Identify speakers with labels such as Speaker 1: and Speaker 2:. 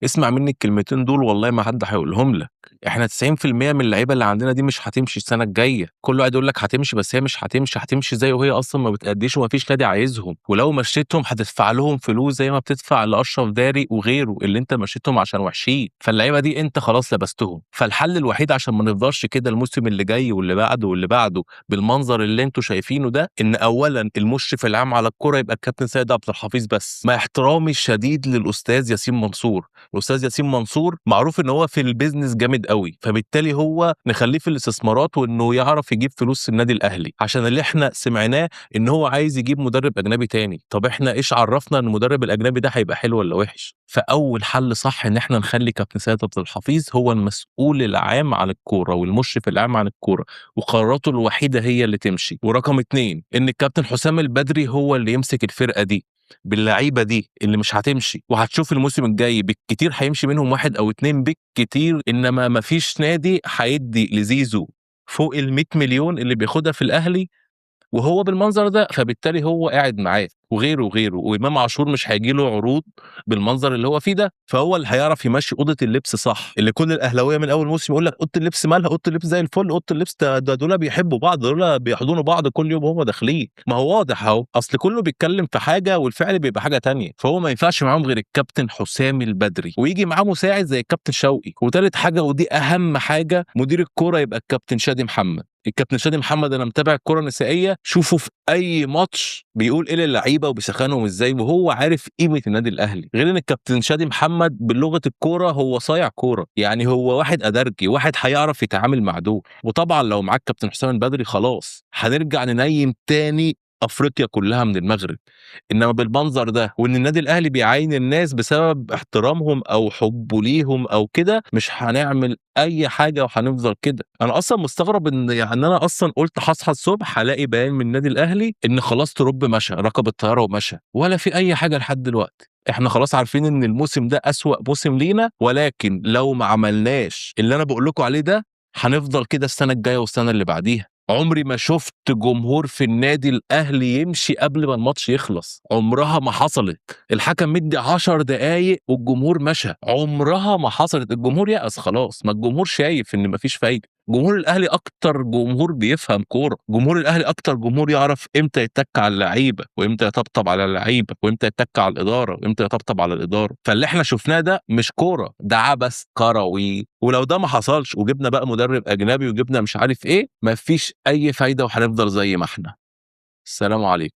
Speaker 1: اسمع مني الكلمتين دول والله ما حد هيقولهم لك. احنا 90% من اللعيبه اللي عندنا دي مش هتمشي السنه الجايه، كله قاعد يقول لك هتمشي بس هي مش هتمشي. هتمشي ازاي وهي اصلا ما بتأديش وما فيش نادي عايزهم؟ ولو مشيتهم هتدفع لهم فلوس زي ما بتدفع لاشرف داري وغيره اللي انت مشيتهم عشان وحشين. فاللعيبه دي انت خلاص لبستهم. فالحل الوحيد عشان ما نفضلش كده الموسم اللي جاي واللي بعده واللي بعده بالمنظر اللي انتوا شايفينه ده، ان اولا المشرف العام على الكره يبقى الكابتن سيد عبد الحفيظ بس، مع احترامي الشديد للاستاذ ياسين منصور. الاستاذ ياسين منصور معروف ان هو في البيزنس جامد قوي، فبالتالي هو نخليه في الاستثمارات وانه يعرف يجيب فلوس النادي الاهلي، عشان اللي احنا سمعناه ان هو عايز يجيب مدرب اجنبي تاني. طب احنا ايش عرفنا ان المدرب الاجنبي ده هيبقى حلو ولا وحش؟ فاول حل صح ان احنا نخلي كابتن سيد عبد الحفيظ هو المسؤول العام عن الكوره والمشرف العام عن الكوره، وقراراته الوحيده هي اللي تمشي. ورقم 2 ان الكابتن حسام البدري هو اللي يمسك الفرقه دي باللعيبه دي اللي مش هتمشي. وهتشوف الموسم الجاي بالكتير هيمشي منهم 1 أو 2 بالكتير، انما مفيش نادي هيدي لزيزو فوق ال100 مليون اللي بياخدها في الاهلي وهو بالمنظر ده. فبالتالي هو قاعد معاه وغيره وغيره، وامام عاشور مش هيجي له عروض بالمنظر اللي هو فيه ده. فهو اللي هيعرف يمشي اوضه اللبس صح، اللي كل الاهلاويه من اول موسم يقول لك اوضه اللبس مالها، اوضه اللبس زي الفل، اوضه اللبس ده دول بيحبوا بعض، دول بيحضنوا بعض كل يوم وهم داخلين. ما هو واضح اهو، اصل كله بيتكلم في حاجه والفعل بيبقى حاجه تانية. فهو ما ينفعش معاهم غير الكابتن حسام البدري، ويجي معاه مساعد زي الكابتن شوقي. وثالث حاجه ودي اهم حاجه، مدير الكوره يبقى الكابتن شادي محمد. الكابتن شادي محمد انا متابع الكره النسائيه، شوفوا في اي ماتش بيقول ايه للعيبه وبيسخنهم ازاي، وهو عارف قيمه النادي الاهلي. غير ان الكابتن شادي محمد بلغه الكوره هو صايع كوره، يعني هو واحد ادرجي، واحد هيعرف يتعامل مع دول. وطبعا لو معاك كابتن حسام البدري خلاص هنرجع ننيم تاني افريقيا كلها من المغرب. انما بالمنظر ده وان النادي الاهلي بيعين الناس بسبب احترامهم او حبه ليهم او كده، مش هنعمل اي حاجه وهنفضل كده. انا اصلا مستغرب ان يعني انا اصلا قلت هصحى الصبح هلاقي بيان من النادي الاهلي ان خلاص ترب مشى، ركب الطياره ومشى، ولا في اي حاجه لحد دلوقتي. احنا خلاص عارفين ان الموسم ده اسوأ موسم لينا، ولكن لو ما عملناش اللي انا بقول لكم عليه ده هنفضل كده السنه الجايه والسنه اللي بعديها. عمري ما شفت جمهور في النادي الاهلي يمشي قبل ما الماتش يخلص، عمرها ما حصلت. الحكم مدي 10 دقايق والجمهور مشى، عمرها ما حصلت. الجمهور يأس خلاص، ما الجمهور شايف ان مفيش فايده. جمهور الاهلي اكتر جمهور بيفهم كوره، جمهور الاهلي اكتر جمهور يعرف امتى يتك على اللعيبه وامتى يطبطب على اللعيبه وامتى يتك على الاداره وامتى يطبطب على الاداره. فاللي احنا شفناه ده مش كوره، ده عبث كروي. ولو ده ما حصلش وجبنا بقى مدرب اجنبي وجبنا مش عارف ايه، مفيش اي فايده وهنفضل زي ما احنا. السلام عليكم.